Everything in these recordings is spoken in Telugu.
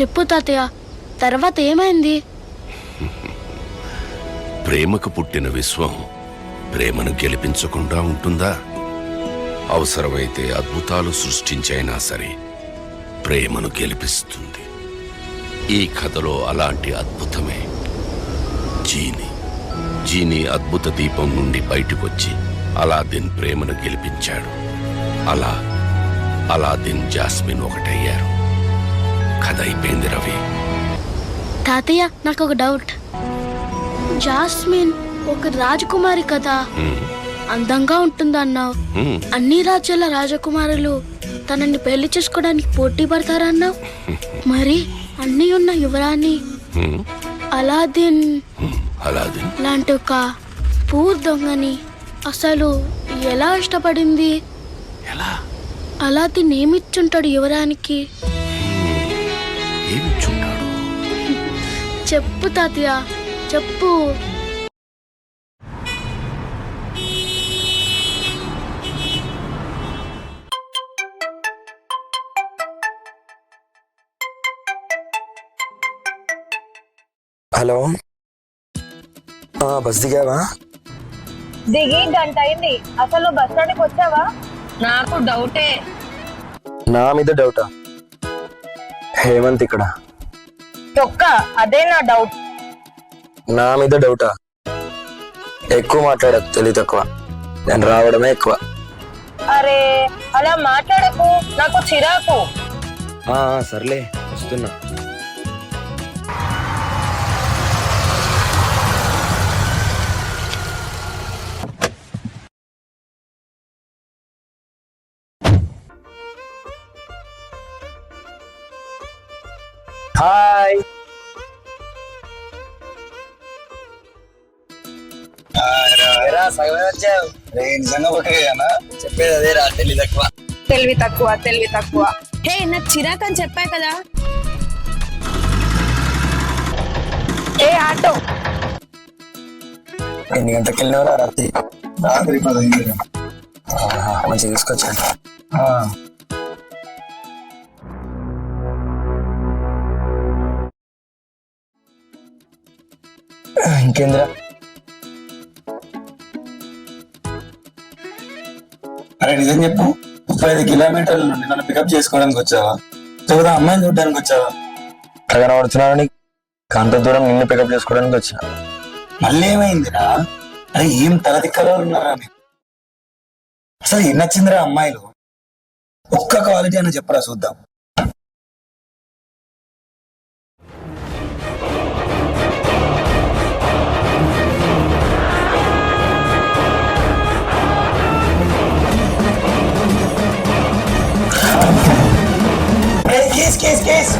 చెప్పు తాతయ్య, తర్వాత ఏమైంది? ప్రేమకు పుట్టిన విశ్వం ప్రేమను గెలిపించకుండా ఉంటుందా? అవసరమైతే అద్భుతాలు సృష్టించైనా సరే ప్రేమను గెలిపిస్తుంది. ఈ కథలో అలాంటి అద్భుతమే జీనీ అద్భుత దీపం నుండి బయటకొచ్చి అలాదిన్ ప్రేమను గెలిపించాడు. అలా అలాదిన్ జాస్మిన్ ఒకటయ్యారు. కథ అయిపోయింది రవి. తాతయ్య, నాకు ఒక డౌట్. జాస్మిన్ ఒక రాజకుమారి కదా, అందంగా ఉంటుందన్నావు. అన్ని రాజ్యాల రాజకుమారులు తనని పెళ్లి చేసుకోవడానికి పోటీ పడతారన్నావు. మరి అన్ని ఉన్న యువరాణి అలాదిన్ లాంటి ఒక పూర్ దొంగని అసలు ఎలా ఇష్టపడింది? అలాదిన్ ఏమిచ్చుంటాడు యువరానికి? చెప్పు తాతయ్య, చెప్పు. హలో, బస్ దిగావా? దిగి గంట అయింది. అసలు బస్ స్టాండ్కి వచ్చావా? నాకు డౌటే. నా మీద డౌటా? హేమంత్ ఇక్కడ చొక్క, అదే నా డౌట్. నా మీద డౌటా? ఎక్కువ మాట్లాడకు, తెలివి తక్కువ. నేను రావడమే ఎక్కువ. అరే అలా మాట్లాడకు, నాకు చిరాకు. సర్లే, వస్తున్నా. హాయ్. చెప్పేది అదే రా, తెలివి తక్కువ. తెలివి తక్కువ, తెలివి తక్కువ. హే, నాకు చిరాకు అని చెప్పా కదా. ఏ ఆటో, ఎన్ని గంటలకు వెళ్ళినవరా? రాత్రి 10 మంచిగా తీసుకొచ్చాను. ఇంకేంద్రా? అరే నిజం చెప్పు, 35 కిలోమీటర్ల నుండి నన్ను పికప్ చేసుకోవడానికి వచ్చావా, లేకపోతే అమ్మాయిని చూడడానికి వచ్చావా? కనబడుతున్నావు. అంత దూరం నిన్ను పికప్ చేసుకోవడానికి వచ్చా. మళ్ళీ ఏమైందిరా? అరే ఏం తలదిక్కలో ఉన్నారా మీరు? అసలు ఏం నచ్చిందిరా అమ్మాయిలు? ఒక్క క్వాలిటీ అని చెప్పరా చూద్దాం. కేస్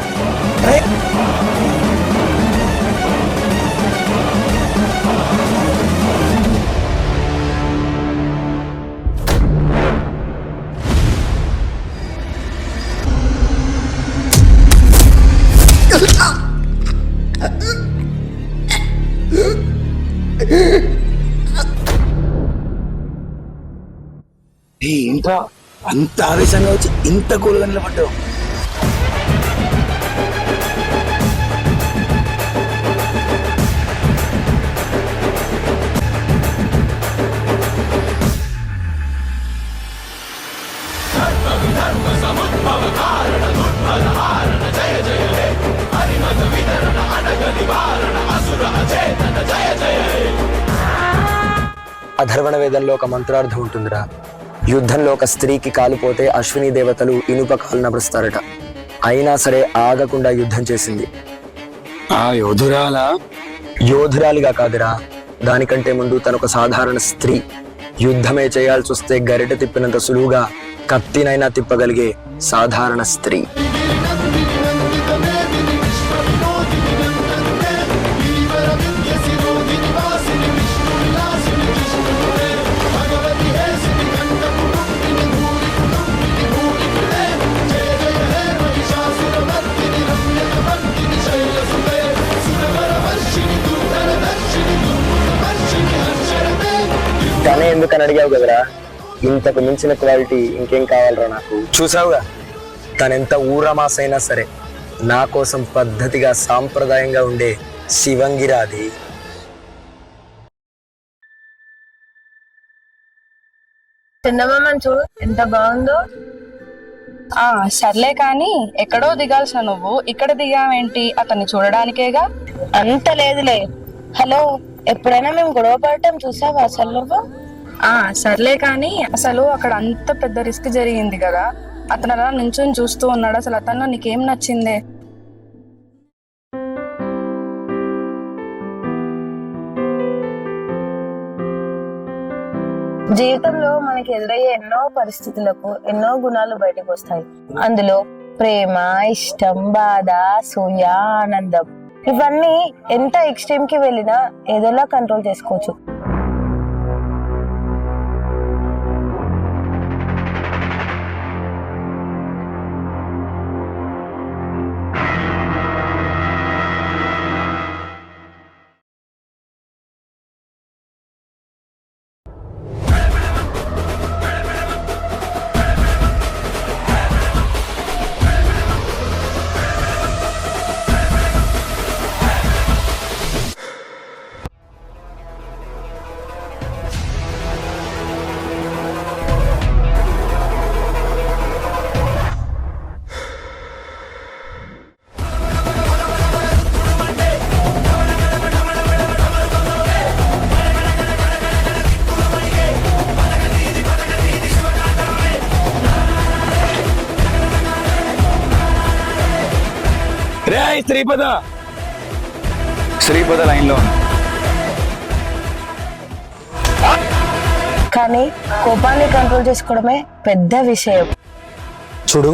ఏంట్రా అంత ఆవేశంగా వచ్చి ఇంత కూలుగా నిలబడ్డావు? అధర్వణ వేదంలో ఒక మంత్రార్థం ఉంటుందిరా. యుద్ధంలో ఒక స్త్రీకి కాలుపోతే అశ్విని దేవతలు ఇనుప కాలు నమరుస్తారట. అయినా సరే ఆగకుండా యుద్ధం చేసింది. ఆ యోధురాలిగా కాదురా, దానికంటే ముందు తనొక సాధారణ స్త్రీ. యుద్ధమే చేయాల్సి వస్తే గరిట తిప్పినంత సులువుగా కత్తినైనా తిప్పగలిగే సాధారణ స్త్రీ. తనే ఎందుకని అడిగావు కదరా? ఇంతకు మించిన క్వాలిటీ ఇంకేం కావాలరా నాకు? చూసావుగా, తనెంత ఊరమాసైనా సరే నా కోసం పద్ధతిగా సాంప్రదాయంగా ఉండే శివంగిరా అది. చందమామని చూడు ఎంత బాగుందో. సర్లే కానీ ఎక్కడో దిగాల్సిన నువ్వు ఇక్కడ దిగావేంటి? అతన్ని చూడడానికేగా. అంత లేదులే. హలో, ఎప్పుడైనా మేము గొడవ పడటం చూసావా అసలు నువ్వు? సర్లే కానీ అసలు అక్కడ అంత పెద్ద రిస్క్ జరిగింది కదా, అతను అలా నించుని చూస్తూ ఉన్నాడు. అసలు అతను నీకేం నచ్చిందే? జీవితంలో మనకి ఎదురయ్యే ఎన్నో పరిస్థితులకు ఎన్నో గుణాలు బయటకు వస్తాయి. అందులో ప్రేమ, ఇష్టం, బాధ, అసూయ, ఆనందం ఇవన్నీ ఎంత ఎక్స్ట్రీమ్ కి వెళ్ళినా ఏదోలా కంట్రోల్ చేసుకోవచ్చు. శ్రీపద లైన్ లో కానీ కోపాన్ని కంట్రోల్ చేసుకోవడమే పెద్ద విషయం. చూడు,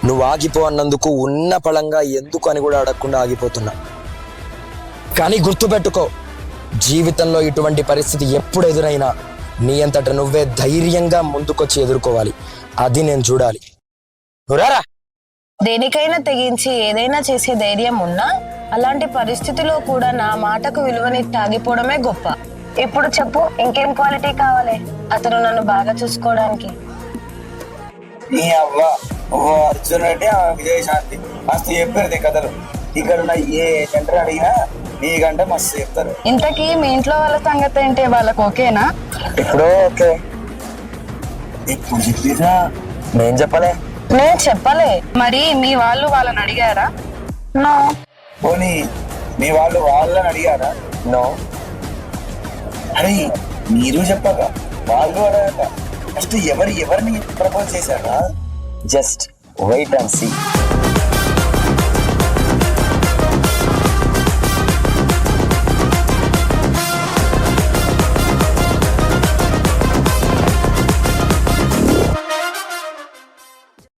నువ్వు ఆగిపో అన్నందుకు ఉన్న పళంగా ఎందుకు అని కూడా అడగకుండా ఆగిపోతున్నా. కానీ గుర్తుపెట్టుకో, జీవితంలో ఇటువంటి పరిస్థితి ఎప్పుడు ఎదురైనా నీ అంతట నువ్వే ధైర్యంగా ముందుకొచ్చి ఎదుర్కోవాలి. అది నేను చూడాలి. రారా. దేనికైనా తెగించి ఏదైనా చేసే ధైర్యం ఉన్నా అలాంటి పరిస్థితిలో కూడా నా మాటకు విలువనిచ్చి ఆగిపోవడమే గొప్ప. ఇప్పుడు చెప్పు, ఇంకేం క్వాలిటీ కావాలి అతను నన్ను బాగా చూసుకోవడానికి? నీ అవ్వ ఓ అర్జున్ రెడ్డి, ఆ విజయశాంతి మస్తు చెప్పారు కథలు. ఇక్కడ ఉన్న ఏ జంటలు అడిగినా నీకంటే మస్తు చెప్తారు. ఇంతకీ మీ ఇంట్లో వాళ్ళ సంగతి ఏంటి? వాళ్ళకు ఓకేనా? ఇప్పుడు ఓకే. ఇప్పుడు చెప్పిరా? నేను చెప్పలే. నేను చెప్పలే. మరి మీ వాళ్ళు వాళ్ళని అడిగారా? నో. పోనీ మీ వాళ్ళు వాళ్ళని అడిగారా? నో. అరే మీరు చెప్పక వాళ్ళు అడగక ఫస్ట్ ఎవరిని ప్రపోజ్ చేశారా? Just wait and see.